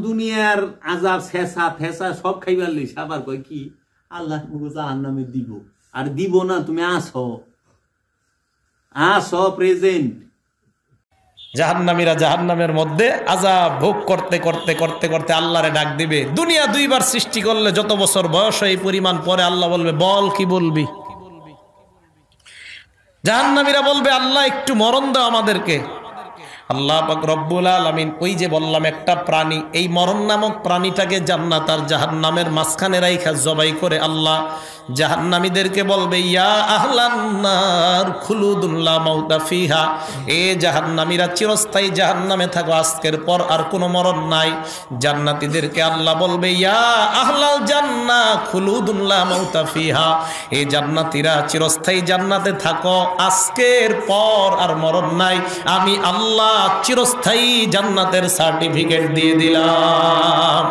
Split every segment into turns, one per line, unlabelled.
দুনিয়ার আযাব ছেঁচা ফেঁচা সব খাইবার লইছে, আবার কয় কি আল্লাহ জাহান্নামে দিব। আর দিব না, তুমি আসো প্রেজেন্ট।
জাহান্নামীরা জাহান্নামের মধ্যে আযাব ভোগ করতে করতে করতে করতে আল্লাহরে ডাক দিবে। দুনিয়া দুইবার সৃষ্টি করলে যত বছর বয়স এই পরিমাণ, পরে আল্লাহ বলবে বল কি বলবি। জাহান্নামীরা বলবে আল্লাহ একটু মরণ দাও আমাদেরকে। আল্লাহ পাক রব্বুল আলামিন ওই যে বললাম একটা প্রাণী, এই মরণ নামক প্রাণীটাকে জান্নাত আর জাহান্নামের মাঝখানে রাইখা জবাই করে আল্লাহ জাহান্নামীদেরকে বলবে ইয়া আহলান নার খুলুদুন লা মাউতা ফিহা, এ জাহান্নামীরা চিরস্থায়ী জাহান্নামে থাকো, আজকের পর আর কোনো মরণ নাই। জান্নাতীদেরকে আল্লাহ বলবে ইয়া আহলাল জান্নাহ খুলুদুন লা মাউতা ফিহা, এ জান্নাতীরা চিরস্থায়ী জান্নাতে থাকো, আজকের পর আর মরণ নাই। আমি আল্লাহ চিরস্থায়ী জান্নাতের সার্টিফিকেট দিয়ে দিলাম।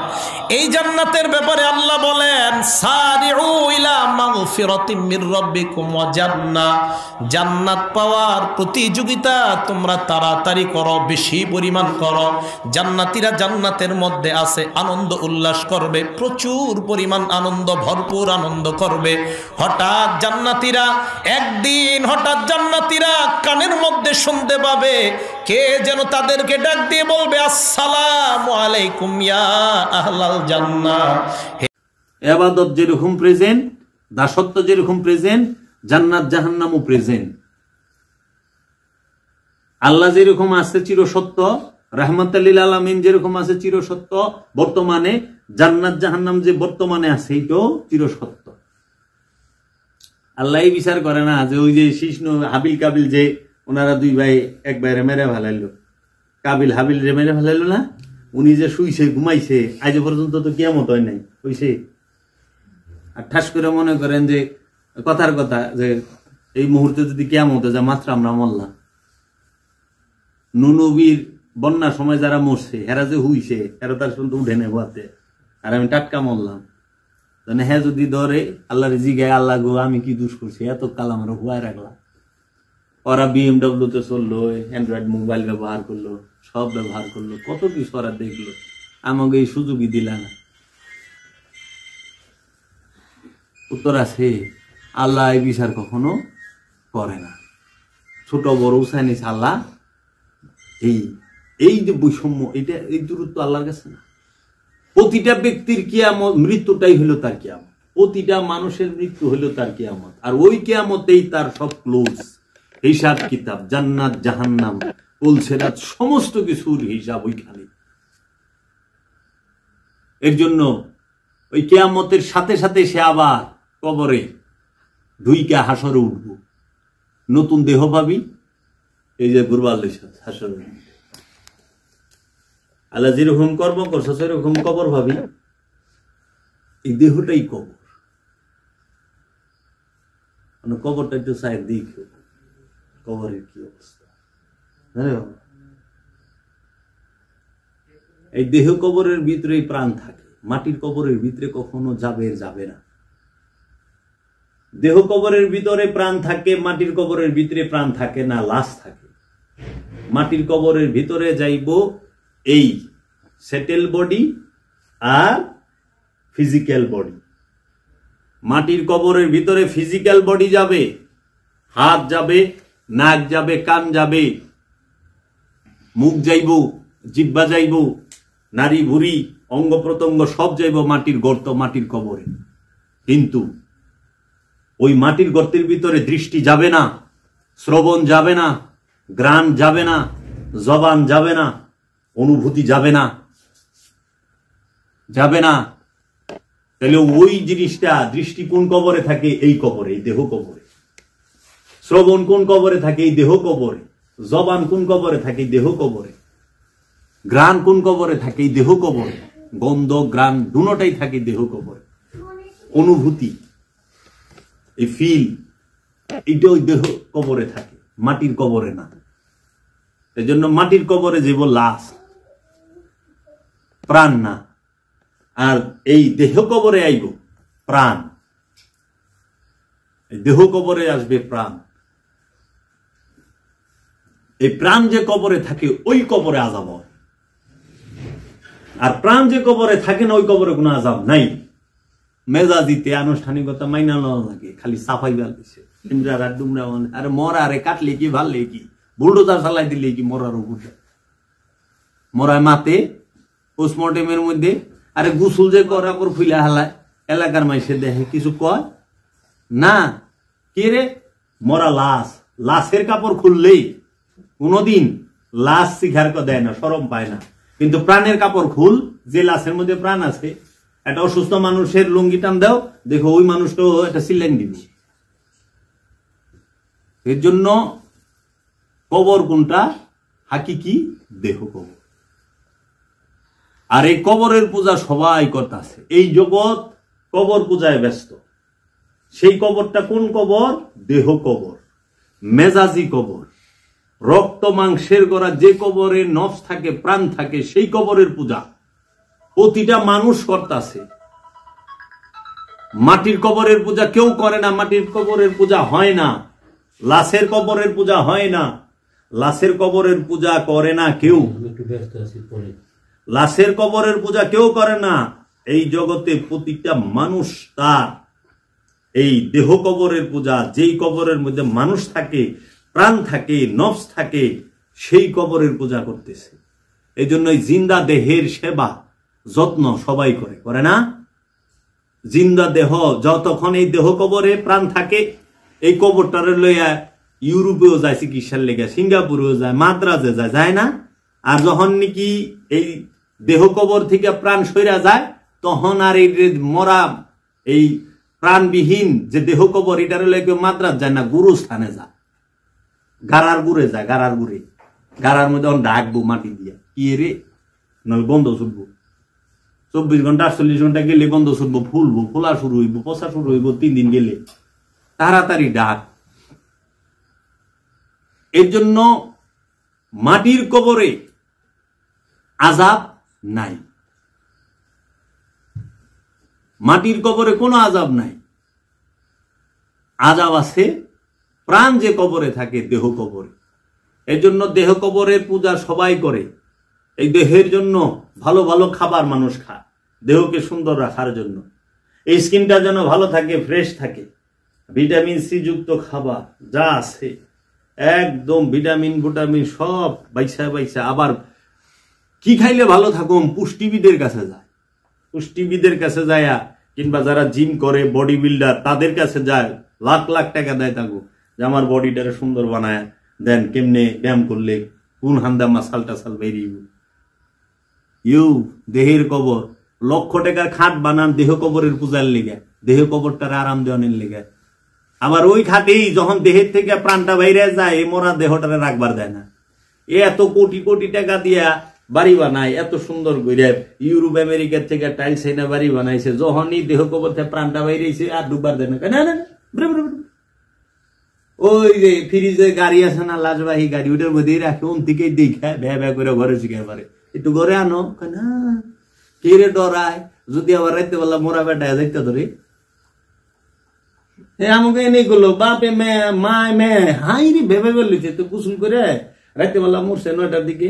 এই জান্নাতের ব্যাপারে আল্লাহ বলেন সারিউ ইলা মাগফিরাতিম মির রাব্বিকুম ওয়া জান্নাহ, জান্নাত পাওয়ার প্রতিযোগিতা তোমরা তাড়াতাড়ি করো, বেশি পরিমাণ করো। জান্নাতীরা জান্নাতের মধ্যে আছে, আনন্দ উল্লাস করবে, প্রচুর পরিমাণ আনন্দ, ভরপুর আনন্দ করবে। হঠাৎ জান্নাতীরা কানের মধ্যে শুনতে পাবে কে যেন তাদেরকে ডাক দিয়ে বলবে আসসালামু আলাইকুম ইয়া আহলাল জান্নাহ।
ইবাদত যেরকম প্রেজেন্ট, দাসত্ব যেরকম প্রেজেন্ট, জান্নাত জাহান্নামও প্রেজেন্ট। আল্লাহ যেরকম আছে চিরসত্য, রাহমাতাল লিল আলামিন যেরকম আছে চিরসত্য বর্তমানে, জান্নাত জাহান্নাম যে বর্তমানে আছে এটাও চিরসত্য। আল্লাহ বিচার করে না যে ওই যে শিষ্ণু হাবিল কাবিল যে ওনারা দুই ভাই এক ভাইরে মেরে ফেলাইলো, কাবিল হাবিল রে মেরে ফেলাইলো না, উনি যে শুইছে ঘুমাইছে আজ পর্যন্ত তো কিয়ামত হয় নাই, হইছে। আর ঠাস করে মনে করেন যে কথার কথা যে এই মুহূর্তে যদি কিয়ামত হয় যা মাত্র আমরা মরলাম। নবীর বন্যার সময় যারা মরছে এরা যে হুইছে এরা তার শুনতে উঠে নেই হওয়াতে, আর আমি টাটকা মরলাম। হ্যাঁ যদি ধরে আল্লাহর জিগায় আল্লাহ গো আমি কি দোষ করছি, এত কাল আমার হুয়ায় রাখলাম। ওরা BMW তে চললো, অ্যান্ড্রয়েড মোবাইল ব্যবহার করলো, সব ব্যবহার করলো, কত কিছু ওরা দেখলো, আমাকে এই সুযোগই দিলা না। উত্তর আছে আল্লাহ এই বিচার কখনো করে না। ছোট বড় উসাইনিস আল্লাহ এই যে বৈষম্য, এটা এই দূরত্ব আল্লাহর কাছে না। প্রতিটা ব্যক্তির কিয়ামত, মৃত্যুটাই হলো তার কিয়ামত, প্রতিটা মানুষের মৃত্যু হলো তার কিয়ামত। আর ওই কিয়ামতেই তার সব ক্লোজ, হিসাব কিতাব, জান্নাত জাহান্নাম, পুলসেরাত, সমস্ত কিছুর হিসাব ওইখানে। এর জন্য ওই কিয়ামতের সাথে সাথে সে আবার কবরে ধুইকা হাসরে উঠবো, নতুন দেহ পাবি। এই যে গুরবাল হাসরে আল্লাহ যেরকম কর্ম করছো সেরকম কবর ভাবি, এই দেহটাই কবর। কবরটা একটু চাই দিক, কবরের কি অবস্থা। এই দেহ কবরের ভিতরে প্রাণ থাকে, মাটির কবরের ভিতরে কখনো যাবে না। দেহ কবরের ভিতরে প্রাণ থাকে, মাটির কবরের ভিতরে প্রাণ থাকে না, লাশ থাকে। মাটির কবরের ভিতরে যাইব এই সেটেল বডি আর ফিজিক্যাল বডি। মাটির কবরের ভিতরে ফিজিক্যাল বডি যাবে, হাত যাবে, নাক যাবে, কান যাবে, মুখ যাইব, জিহ্বা যাইব, নারী ভুঁড়ি, অঙ্গ প্রত্যঙ্গ সব যাইব মাটির গর্ত, মাটির কবরে। কিন্তু ওই মাটির গর্তের ভিতরে দৃষ্টি যাবে না, শ্রবণ যাবে না, ঘ্রাণ যাবে না, জবান যাবে না, অনুভূতি যাবে না। তাহলে ওই জিনিসটা, দৃষ্টি কোন কবরে থাকে? এই কবরে, এই দেহ কবরে। শ্রবণ কোন কবরে থাকে? এই দেহ কবরে। জবান কোন কবরে থাকে? এই দেহ কবরে। ঘ্রাণ কোন কবরে থাকে? এই দেহ কবরে। গন্ধ ঘ্রাণ দুটোটাই থাকে দেহ কবরে। অনুভূতি, এই ফিল, এটা ওই দেহ কবরে থাকে, মাটির কবরে না। এই জন্য মাটির কবরে যাব লাশ, প্রাণ না। আর এই দেহ কবরে আইব প্রাণ, এই দেহ কবরে আসবে প্রাণ। এই প্রাণ যে কবরে থাকে ওই কবরে আযাব হয়। আর প্রাণ যে কবরে থাকে না, ওই কবরে কোনো আযাব নাই। মেজাজিতে আনুষ্ঠানিকতা মাইনা নেওয়া লাগে, খালি সাফাই বেলছে ইমরারা ডুমরা। আরে মরা রে কাটলে কি ভাললে কি, বুলডোজার চালাই দিলে কি মরার উপরে মরায় মাতে পোস্টমর্টেমের মধ্যে। আরে গোসল যে করা পর ফুলা হালায়, এলাকার মাইসে দেখে কিছু কয় না। কে রে? মরা লাশ, লাশের কাপড় খুললেই কোনদিন লাশ শিখার দেয় না, শরম পায় না। কিন্তু প্রাণের কাপড় খুল, যে লাশের মধ্যে প্রাণ আছে। একটা অসুস্থ মানুষের লুঙ্গি টান দাও, দেখো ওই মানুষটাও একটা সিলাইন দিবে। এর জন্য কবর কোনটা? হাকিকি দেহ কবর। আর এই কবরের পূজা সবাই করতেছে। এই জগৎ কবর পূজায় ব্যস্ত। সেই কবরটা কোন কবর? দেহ কবর, মেজাজি কবর, রক্ত মাংসের গড়া যে কবরে নফস থাকে, প্রাণ থাকে, সেই কবরের পূজা প্রতিটা মানুষ করতেছে। মাটির কবরের পূজা কেউ করে না, মাটির কবরের পূজা হয় না, লাশের কবরের পূজা হয় না, লাশের কবরের পূজা করে না কেউ, লাশের কবরের পূজা কেউ করে না। এই জগতে প্রতিটা মানুষ তার এই দেহ কবরের পূজা, যেই কবরের মধ্যে মানুষ থাকে, প্রাণ থাকে, নফস থাকে, সেই কবরের পূজা করতেছে। এই জন্যই জিন্দা দেহের সেবা যত্ন সবাই করে, করে না? জিন্দা দেহ যতক্ষণ এই দেহ কবরে প্রাণ থাকে, এই কবরটারে লইয়া ইউরোপেও যায় চিকিৎসার লেগে, সিঙ্গাপুরেও যায়, মাদ্রাজে যায়, যায় না? আর যখন নাকি এই দেহ কবর থেকে প্রাণ সইরা যায়, তখন আর এই মরা এই প্রাণবিহীন যে দেহ কবর, এটারে লইয়া কেউ মাদ্রাজ যায় না, গুরুস্থানে যায়, গাড়ার গুড়ে যায়, গাড়ার গুড়ে। গাড়ার মধ্যে ডাকবো মাটি দিয়া, কি রে নইলে বন্ধ ছুটবো। 24 ঘন্টা 48 ঘন্টা গেলে বন্ধ ছুটবো, ফুলবো, ফোলা শুরু হইব, পচা শুরু হইব 3 দিন গেলে। তাড়াতাড়ি ডাক। এর জন্য মাটির কবরে আযাব নাই, মাটির কবরে কোনো আযাব নাই। আযাব আছে প্রাণ যে কবরে থাকে, দেহ কবরে। এর জন্য দেহ কবরের পূজা সবাই করে। এই দেহের জন্য ভালো ভালো খাবার মানুষ খায়, দেহকে সুন্দর রাখার জন্য। এই স্কিনটা যেন ভালো থাকে, ফ্রেশ থাকে। ভিটামিন সি যুক্ত খাবার যা আছে একদম ভিটামিন ভিটামিন সব বাইসা বাইসা। আবার কি খাইলে ভালো থাকুন, পুষ্টিবিদের কাছে যায়, পুষ্টিবিদের কাছে যায়, কিংবা যারা জিম করে, বডি বিল্ডার, তাদের কাছে যায়, লাখ লাখ টাকা দেয় তাকে যে আমার বডিটারে সুন্দর বানায় দেন, কেমনে ব্যায়াম করলে কোন হান্দা মাসাল টাসাল বেরিয়ে। ইউ দেহের কবর, লক্ষ টাকার খাট বানান দেহ কবরের পূজার লেগে, দেহ কবরটার আরাম দেওয়ানের লেগে। আবার ওই খাটেই যখন দেহের থেকে প্রাণটা বাইরে যায়, এই মরা দেহটারে রাখবার দেয় না। এত কোটি কোটি টাকা দিয়া বাড়ি বানায়, এত সুন্দর করে ইউরোপ আমেরিকার থেকে টাইলস এনে বাড়ি বানাইছে, যখনই দেহ কবর থেকে প্রাণটা বাইরেছে আর ডুববার দেয় না। না না না, ওই যে ফ্রিজে গাড়ি আছে না, লাশবাহী গাড়ি, ওটার মধ্যেই রাখে, ওন থেকেই দেখে ভ্যা ভ্যা করে ঘরে শিখে পারে, একটু ঘরে আনো না, কে রে ডরায় যদি আবার রাইতে বেলা মোরা বেটায় যাইতে ধরে। আমাকে এনে গেলো বাপে মেয়ে মায় মেয়ে হাই রে ভেবে বেলছে, তো গোসল করে রাইতে বেলা মরছে 9টার দিকে,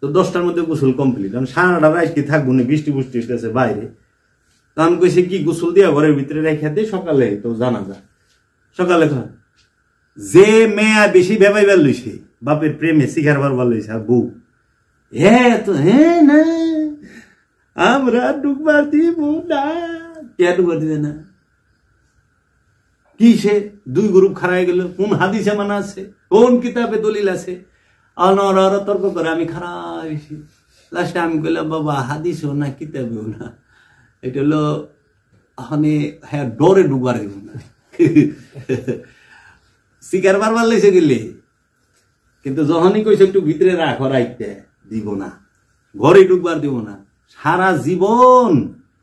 তো 10টার মধ্যে গোসল কমপ্লিট। কারণ সারাটা রাইতে থাকবো না, বৃষ্টি বুষ্টি হইতেছে বাইরে। তখন কইছে কি গোসল দিয়া ঘরের ভিতরে রেখে দে, সকালে তো জানা যায়। সকালে যে মেয়ে বেশি ভেবাই বেলছে বাপের প্রেমে শিখার বার লইছে, আর বউ তো হ্যাঁ না আমরা ডুববার দিব না, কে ডুববার দিবে না? কি সে 2 গ্রুপ খারাই গেল, কোন হাদিসে মানা আছে, কোন কিতাবে দলিল আছে, অনর তর্ক করে আমি খারাপ। লাস্টে আমি কইলাম বাবা হাদিসও না কিতাবেও না, এটা হলো হ্যাঁ ডরে ডুববার দিব না। শিকার বারবার লেছে গেলে, কিন্তু যখনই কইছে একটু ভিতরে রাখো, রাখতে দিব না, ঘরে ঢুকবার দিব না। সারা জীবন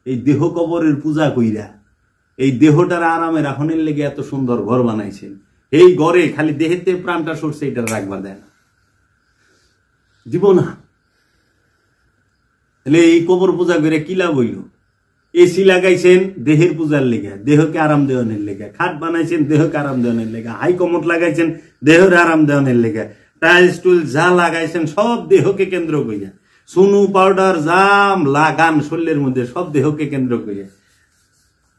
এই দেহ কবরের পূজা কইরা এই দেহটার আরামে রাখনের লেগে এত সুন্দর ঘর বানাইছেন, এই ঘরে খালি দেহেতে প্রাণটা সরছে, এটা রাখবার দেয় না, দিব না। তাহলে এই কবর পূজা করে কি লাভ হইল? এসি লাগাইছেন দেহের পূজার লেগে, দেহকে আরাম দেওয়ানের লেগে, খাট বানাইছেন দেহকে আরাম দেওয়ানের লেগে, হাই কমোড লাগাইছেন দেহের আরাম দেওয়ানের লেগে, টাইলস টুল যা লাগাইছেন সব দেহকে কেন্দ্র কইরা। চুনু পাউডার জাম লাগান শরীরের মধ্যে, সব দেহকে কেন্দ্র করে।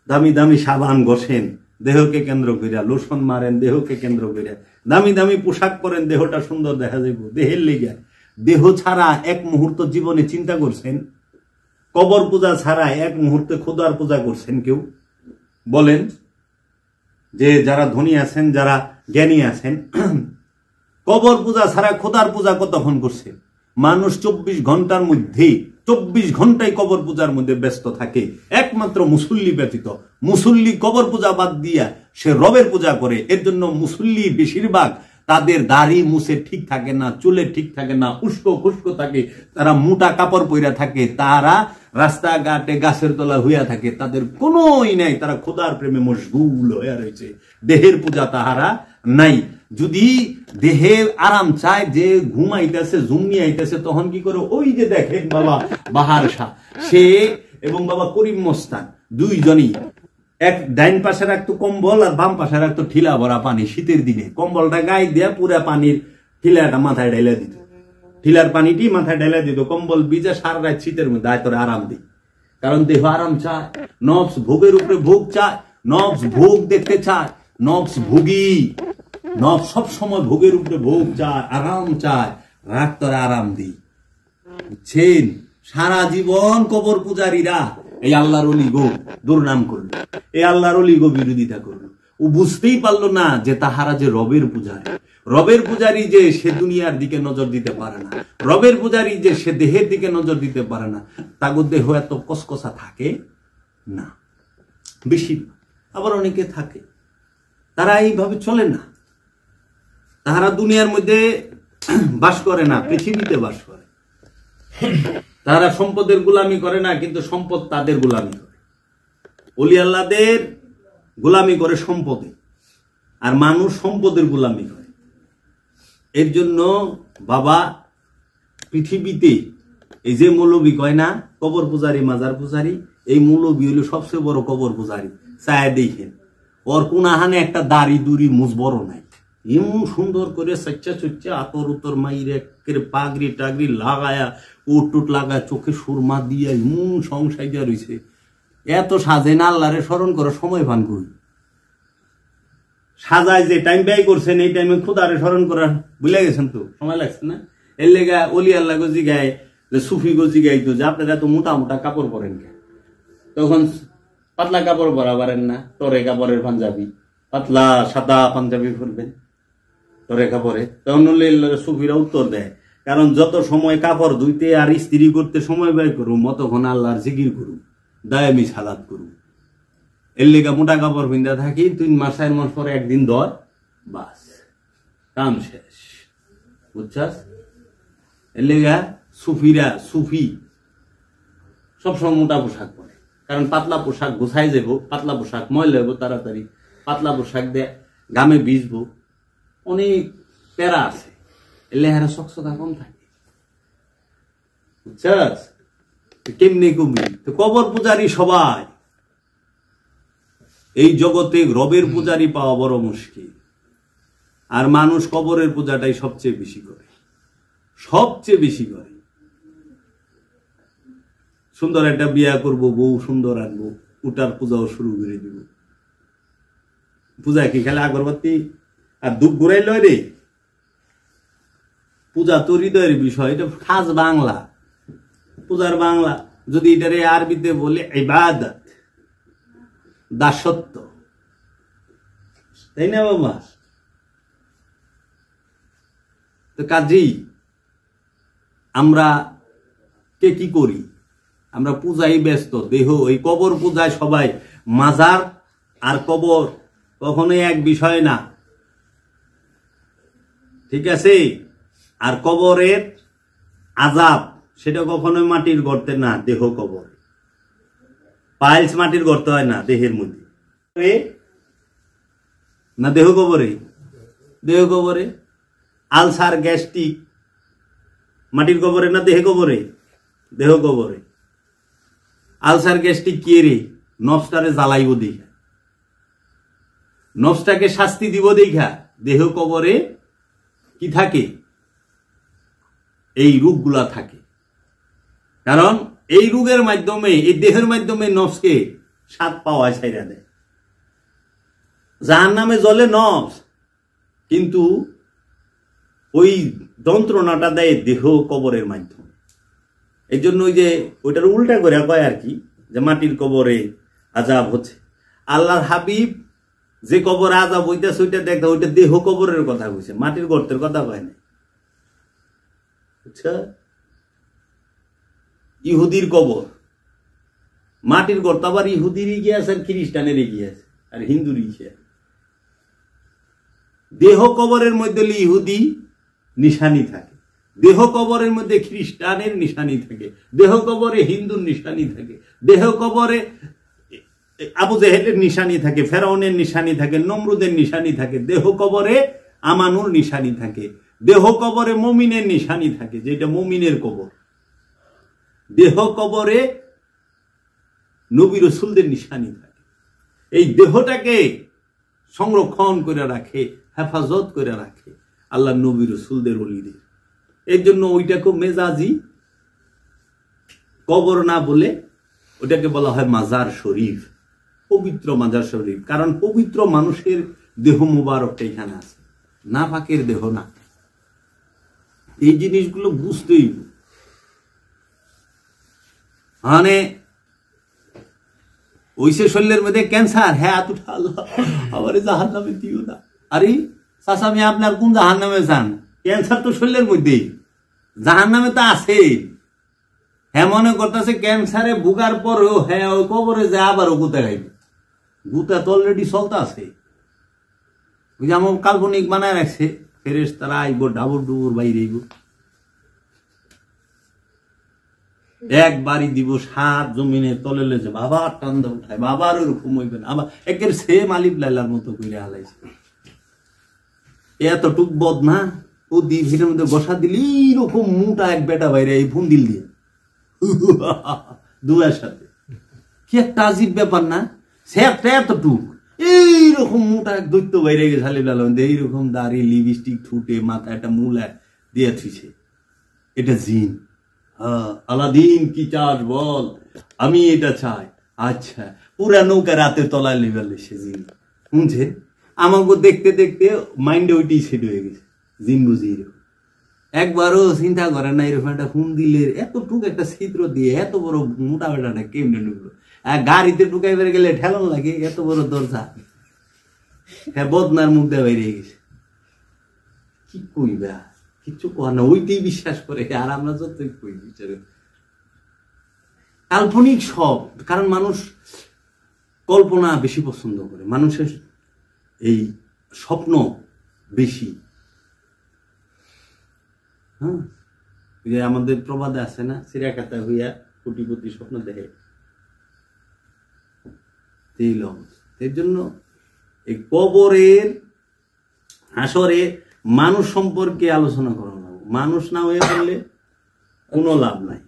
দামি দামি সাবান ঘষেন দেহকে কেন্দ্র করে, লোশন মারেন দেহকে কেন্দ্র করে, দামি দামি পোশাক পরেন দেহটা সুন্দর দেখা যাইব দেহের লেগে। দেহ ছাড়া এক মুহূর্ত জীবনে চিন্তা করছেন? কবর পূজা ছাড়া এক মুহূর্তে খোদার পূজা করছেন কেউ? বলেন। যে যারা ধনী আছেন, যারা জ্ঞানী আছেন, কবর পূজা ছাড়া খোদার পূজা কতক্ষণ করছেন? মানুষ 24 ঘন্টার মধ্যে 24 ঘন্টায় কবর পূজার মধ্যে ব্যস্ত থাকে, একমাত্র মুসল্লি ব্যতীত। মুসল্লি কবর পূজা বাদ দিয়া সে রবের পূজা করে। এর জন্য মুসল্লি বেশিরভাগ তাদের দাড়ি মুছে ঠিক থাকে না, চুলে ঠিক থাকে না, উস্কো খুস্কো থাকে, তারা মোটা কাপড় পইরা থাকে, তারা রাস্তাঘাটে গাছের তলা হইয়া থাকে, তাদের কোনোই নাই, তারা খোদার প্রেমে মশগুল হইয়া রয়েছে, দেহের পূজা তাহারা নাই। যদি দেহে আরাম চায়, যে ঘুমাইতেছে জুমনি আইতেছে, তখন কি করে? ওই যে দেখেন বাবা বাহার শাহ সে এবং বাবা করিম মস্তান দুইজনই এক ডাইন পাশে রাখতো কম্বল আর বাম পাশে রাখতো ঠিলা ভরা পানি। শীতের দিনে কম্বলটা গায়ে দেয়া পুরা পানির ঠিলাটা মাথায় ঢাইলা দিত, ঠিলার পানিটি মাথায় ঢাইলা দিত, কম্বল বিজা সারা রাত শীতের মধ্যে আয়তরে আরাম দিই। কারণ দেহ আরাম চায়, নফস ভোগের উপরে ভোগ চায়, নফস ভোগ দেখতে চায়, নফস ভোগী, নফস সব সময় ভোগের উপরে ভোগ চায়, আরাম চায়, রাত তরে আরাম দিই। বুঝছেন? সারা জীবন কবর পূজারীরা এই আল্লাহর ওলি গো দুর্নাম করলো, এই আল্লাহর ওলি গো বিরোধিতা করলো। ও বুঝতেই পারলো না যে তাহারা যে রবের পূজারী। রবের পূজারী যে সে দুনিয়ার দিকে নজর দিতে পারে না, রবের পূজারী যে সে দেহের দিকে নজর দিতে পারে না। তাগো দেহ এত কসকসা থাকে না, বেশি। আবার অনেকে থাকে তারা এইভাবে চলে না, তাহারা দুনিয়ার মধ্যে বাস করে না, পৃথিবীতে বাস করে। তারা সম্পদের গোলামি করে না, কিন্তু সম্পদ তাদের গোলামি করে। ওলি আল্লাহদের গোলামি করে সম্পদে, আর মানুষ সম্পদের গোলামি করে। এর জন্য বাবা পৃথিবীতে এই যে মৌলবী কয় না কবর পূজারি মাজার পূজারি, এই মৌলবী হলো সবচেয়ে বড় কবর পূজারি। চায় দেখেন ওর কোনাহানে একটা দাড়ি দুরি মুজ বড় নাই, এমন সুন্দর করে সচ্চা চচ্চা আতর উতর মাইরে পাগড়ি টাগড়ি লাগায়া, উট টুট লাগায়, চোখে সুরমা দিয়া এমন সংসাইয়া রয়েছে। এত সাজে না আল্লাহরে স্মরণ করার সময় পান করি। সাজায় যে টাইম ব্যয় করছেন, এই টাইমে খুদারে স্মরণ করার ভুলে গেছেন তো, সময় লাগছে না? এর লেগা অলি আল্লাহ গজি গায়ে, যে সুফি গজি গাইতো যে আপনারা তো মোটা মোটা কাপড় পরেন, তখন পাতলা কাপড় পরা পারেন না, টরে কাপড়ের পাঞ্জাবি, পাতলা সাদা পাঞ্জাবি পরবেন টরে কাপড়ে। তখন সুফিরা উত্তর দেয়, কারণ যত সময় কাপড় ধুইতে আর ইস্ত্রি করতে সময় ব্যয় করুম, মতক্ষণ আল্লাহর জিকির করুম, দায়ামি সালাত করুম। এর লেগা মোটা কাপড় পিন্ধা থাকি, 3 মাস 4 মাস পরে একদিন ধর, বাস কাম শেষ। বুঝছাস? এর লেগা সুফিরা, সুফি সবসময় মোটা পোশাক পরে, কারণ পাতলা পোশাক গোছাই যাব, পাতলা পোশাক ময়লা হইব তাড়াতাড়ি, পাতলা পোশাক দিয়ে গামে ভিজবো, অনেক প্যারা আছে। এর লেহারা সকসকা কম থাকে। বুঝছাস? কেমনি কমবি? তো কবর পূজারি সবাই, এই জগতে রবের পূজারি পাওয়া বড় মুশকিল। আর মানুষ কবরের পূজাটাই সবচেয়ে বেশি করে, সবচেয়ে বেশি করে। সুন্দর একটা বিয়া করবো, বউ সুন্দর আনবো, উটার পূজাও শুরু করে দিব। পূজা কি খালি আগরবাতি আর ধূপ ঘুরাই লয় রে? পূজা তো হৃদয়ের বিষয়, এটা খাস বাংলা, পূজার বাংলা। যদি এটারে আরবিতে বলে ইবাদত, দাসত্ব, তাই না বাবা? তো কাজেই আমরা কে কি করি? আমরা পূজায় ব্যস্ত, দেহ এই কবর পূজায় সবাই। মাজার আর কবর কখনোই এক বিষয় না, ঠিক আছে? আর কবরের আযাব সেটা কখনোই মাটির গর্তে না, দেহ কবর। পাইলস মাটির গর্তে হয় না, দেহের মধ্যে না, দেহ কবরে। দেহ কবরে আলসার গ্যাস্ট্রিক মাটির কবরে না দেহে কবরে? দেহ কবরে। আলসার গ্যাস্ট্রিক কি রে? নফসটারে জ্বালাইব দেখা, নফসটাকে শাস্তি দিব দেখা দেহ কবরে কি থাকে? এই রূপগুলা থাকে। কারণ এই রোগের মাধ্যমে, এই দেহের মাধ্যমে নফসকে স্বাদ পাওয়া ছাইরা দেয়। জাহান্নামে জ্বলে নফস, কিন্তু ওই যন্ত্রণাটা দেয় দেহ কবরের মাধ্যমে। এই জন্য ওই যে ওইটার উল্টা করে কয় আর কি, যে মাটির কবরে আজাব হচ্ছে। আল্লাহর হাবিব যে কবরে আজাব হইতেছে ওইটা দেখা, ওইটা দেহ কবরের কথা কইছে, মাটির গর্তের কথা কয় না। বুঝছা? ইহুদির কবর মাটির গর্ত, আবার ইহুদিরই গিয়েছে আর খ্রিস্টানেরই গিয়েছে আর হিন্দুরই গিয়েছে। দেহ কবরের মধ্যে ইহুদি নিশানি থাকে, দেহ কবরের মধ্যে খ্রিস্টানের নিশানি থাকে, দেহ কবরে হিন্দুর নিশানি থাকে, দেহ কবরে আবু জেহেলের নিশানি থাকে, ফেরাউনের নিশানি থাকে, নমরুদের নিশানি থাকে, দেহ কবরে আমানুর নিশানি থাকে, দেহ কবরে মুমিনের নিশানি থাকে, যেটা মুমিনের কবর। দেহ কবরে নবী রাসূলদের নিশানি থাকে। এই দেহটাকে সংরক্ষণ করে রাখে, হেফাজত করে রাখে আল্লাহ নবী রাসূলদের ওলিদের। এর জন্য ওইটাকে মেজাজি কবর না বলে ওটাকে বলা হয় মাজার শরীফ, পবিত্র মাজার শরীফ। কারণ পবিত্র মানুষের দেহ মুবারকটা এখানে আছে, না পাকের দেহ না। এই জিনিসগুলো বুঝতেই, মানে ওইসে শরীরের মধ্যে ক্যান্সার, হ্যাঁ তুই আল্লাহ আমার জাহান্নামে দিও না। আরে চাচা আমি আপনার কোন জাহান্নামে যান? ক্যান্সার তো শরীরের মধ্যেই, জাহান্নামে তো আছে। হ্যাঁ মনে করতেছে ক্যান্সারে ভুগার পরেও হ্যাঁ ওই কবরে যায় আবারও গুতা খাইবে। গুতা তো অলরেডি চলতে আছে। ওই যে আমার কাল্পনিক বানায় রাখছে, ফেরেশতারা আইব ডাবর ডুবুর বাইরে আইব, একবারই দিব সাত জমিনের তলে লেছে, বাবা টান্দা উঠায়, বাবার ওরকম হইবে না, আবার একের সেম আলিফ লাইলার মতো করে হালাইছে। এতটুক বদ না, ও দিঘির মধ্যে বসা দিলি এরকম মোটা এক বেটা বাইরে এই ফোন দিল দিয়ে দুলার সাথে, কি একটা আজীব ব্যাপার না? সে একটা এতটুক এইরকম মোটা এক দৈত্য বাইরে গেছে আলিফ লাইলার মধ্যে, এইরকম দাড়ি লিপস্টিক ঠুটে মাথা একটা মূলা দিয়ে থুইছে। এটা জিন। আলাদিন কি চাস বল, আমি এটা চাই। আচ্ছা, পুরা নৌকা রাতের তলায় লেবেল সে জিন শুনছে। আমাকে দেখতে দেখতে মাইন্ডে ওইটাই সেট হয়ে গেছে, জিন বুঝি এরকম। একবারও চিন্তা করে না এরকম একটা ফোন দিলে এতটুকু একটা ছিদ্র দিয়ে এত বড় মোটা বেটাটা কেমনে ঢুকলো? গাড়িতে ঢুকাই বেড়ে গেলে ঠেলন লাগে, এত বড় দরজা। হ্যাঁ বদনার মুখ দিয়ে বেরিয়ে গেছে। কি কইবা, কিচ্ছু কয় না, ওইটাই বিশ্বাস করে। আর আমরা যতই কই বিচারে কাল্পনিক সব, কারণ মানুষ কল্পনা বেশি পছন্দ করে, মানুষের এই স্বপ্ন বেশি। হ্যাঁ, যে আমাদের প্রবাদে আছে না, সিরাকাতা হইয়া কোটিপতি স্বপ্ন দেখে। এর জন্য এই কবরের হাসরে মানুষ সম্পর্কে আলোচনা করা, মানুষ না হয়ে পড়লে কোনো লাভ নাই।